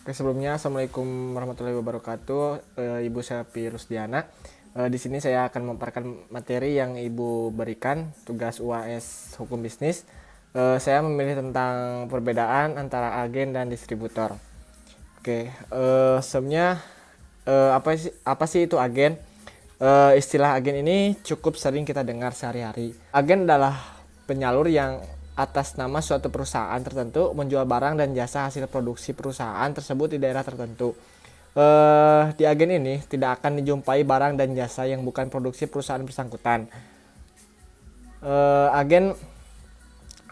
Oke, sebelumnya Assalamualaikum warahmatullahi wabarakatuh, Ibu Selvi Rusdiana. Di sini saya akan memaparkan materi yang Ibu berikan, tugas UAS Hukum Bisnis. Saya memilih tentang perbedaan antara agen dan distributor. Oke, sebelumnya apa sih itu agen? Istilah agen ini cukup sering kita dengar sehari-hari. Agen adalah penyalur yang atas nama suatu perusahaan tertentu menjual barang dan jasa hasil produksi perusahaan tersebut di daerah tertentu. Di agen ini tidak akan dijumpai barang dan jasa yang bukan produksi perusahaan bersangkutan. Agen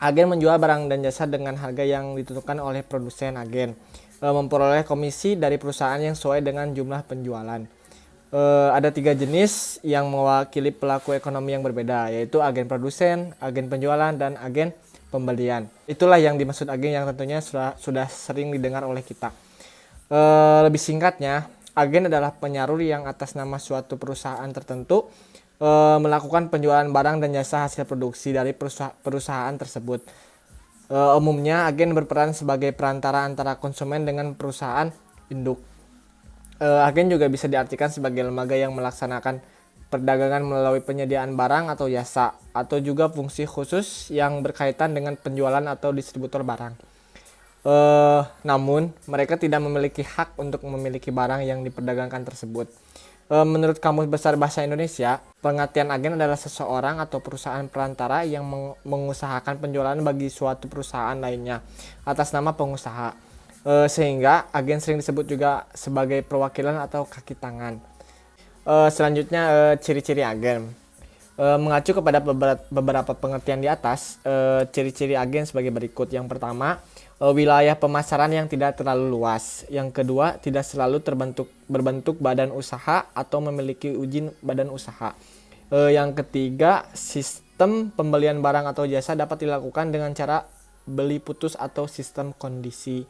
menjual barang dan jasa dengan harga yang ditentukan oleh produsen agen, memperoleh komisi dari perusahaan yang sesuai dengan jumlah penjualan. Ada 3 jenis yang mewakili pelaku ekonomi yang berbeda, yaitu agen produsen, agen penjualan, dan agen pembelian. Itulah yang dimaksud agen yang tentunya sudah sering didengar oleh kita. Lebih singkatnya, agen adalah penyalur yang atas nama suatu perusahaan tertentu melakukan penjualan barang dan jasa hasil produksi dari perusahaan tersebut. Umumnya agen berperan sebagai perantara antara konsumen dengan perusahaan induk. Agen juga bisa diartikan sebagai lembaga yang melaksanakan perdagangan melalui penyediaan barang atau jasa, atau juga fungsi khusus yang berkaitan dengan penjualan atau distributor barang. Namun, mereka tidak memiliki hak untuk memiliki barang yang diperdagangkan tersebut. Menurut Kamus Besar Bahasa Indonesia, pengertian agen adalah seseorang atau perusahaan perantara yang mengusahakan penjualan bagi suatu perusahaan lainnya atas nama pengusaha. Sehingga agen sering disebut juga sebagai perwakilan atau kaki tangan. Selanjutnya, ciri-ciri agen. Mengacu kepada beberapa pengertian di atas, ciri-ciri agen sebagai berikut. Yang pertama, wilayah pemasaran yang tidak terlalu luas. Yang kedua, tidak selalu berbentuk badan usaha atau memiliki izin badan usaha. Yang ketiga, sistem pembelian barang atau jasa dapat dilakukan dengan cara beli putus atau sistem komisi.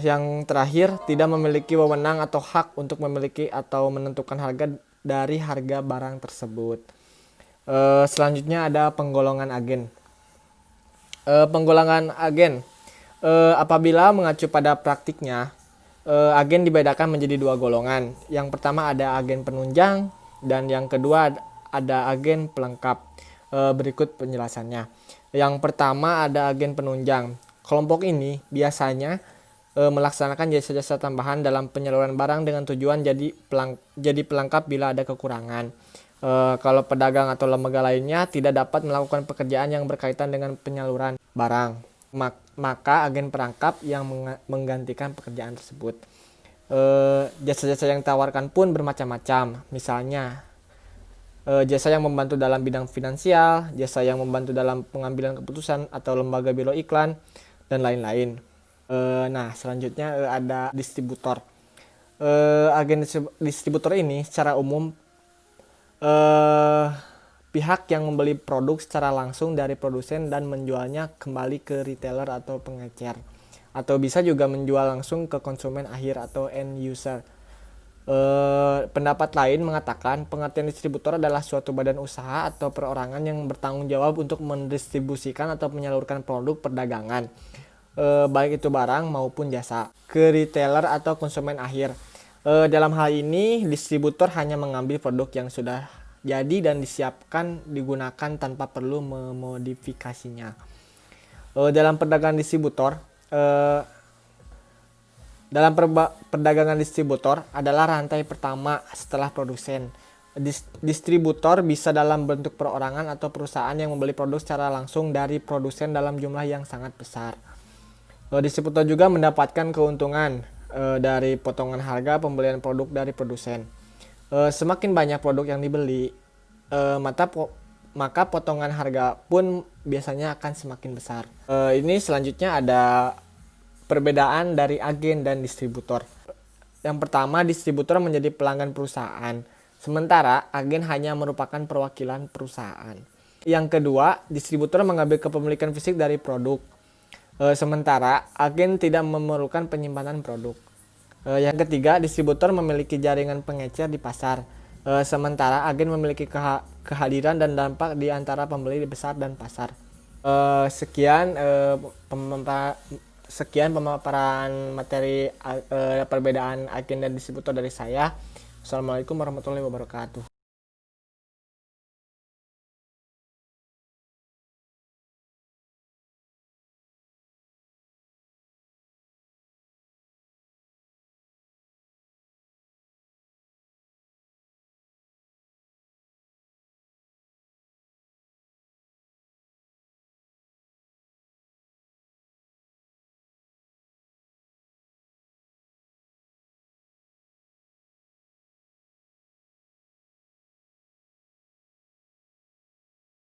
Yang terakhir, tidak memiliki wewenang atau hak untuk memiliki atau menentukan harga dari harga barang tersebut. Selanjutnya ada penggolongan agen. Penggolongan agen, apabila mengacu pada praktiknya, agen dibedakan menjadi 2 golongan. Yang pertama ada agen penunjang dan yang kedua ada agen pelengkap. Berikut penjelasannya. Yang pertama ada agen penunjang. Kelompok ini biasanya melaksanakan jasa-jasa tambahan dalam penyaluran barang dengan tujuan jadi pelengkap bila ada kekurangan. Kalau pedagang atau lembaga lainnya tidak dapat melakukan pekerjaan yang berkaitan dengan penyaluran barang, maka agen perangkap yang menggantikan pekerjaan tersebut. Jasa-jasa yang ditawarkan pun bermacam-macam. Misalnya, jasa yang membantu dalam bidang finansial, jasa yang membantu dalam pengambilan keputusan atau lembaga biro iklan, dan lain-lain. Nah, selanjutnya ada distributor. Agen distributor ini secara umum pihak yang membeli produk secara langsung dari produsen dan menjualnya kembali ke retailer atau pengecer, atau bisa juga menjual langsung ke konsumen akhir atau end user. Pendapat lain mengatakan pengertian distributor adalah suatu badan usaha atau perorangan yang bertanggung jawab untuk mendistribusikan atau menyalurkan produk perdagangan, baik itu barang maupun jasa, ke retailer atau konsumen akhir. Dalam hal ini, distributor hanya mengambil produk yang sudah jadi dan disiapkan digunakan tanpa perlu memodifikasinya. Dalam perdagangan distributor, perdagangan distributor adalah rantai pertama setelah produsen. Distributor bisa dalam bentuk perorangan atau perusahaan yang membeli produk secara langsung dari produsen dalam jumlah yang sangat besar. Distributor juga mendapatkan keuntungan dari potongan harga pembelian produk dari produsen. Semakin banyak produk yang dibeli, maka potongan harga pun biasanya akan semakin besar. Ini selanjutnya ada perbedaan dari agen dan distributor. Yang pertama, distributor menjadi pelanggan perusahaan, sementara agen hanya merupakan perwakilan perusahaan. Yang kedua, distributor mengambil kepemilikan fisik dari produk, sementara agen tidak memerlukan penyimpanan produk. Yang ketiga, distributor memiliki jaringan pengecer di pasar, sementara agen memiliki kehadiran dan dampak di antara pembeli besar dan pasar. Sekian Sekian pemaparan materi perbedaan agen dan distributor dari saya. Assalamualaikum warahmatullahi wabarakatuh.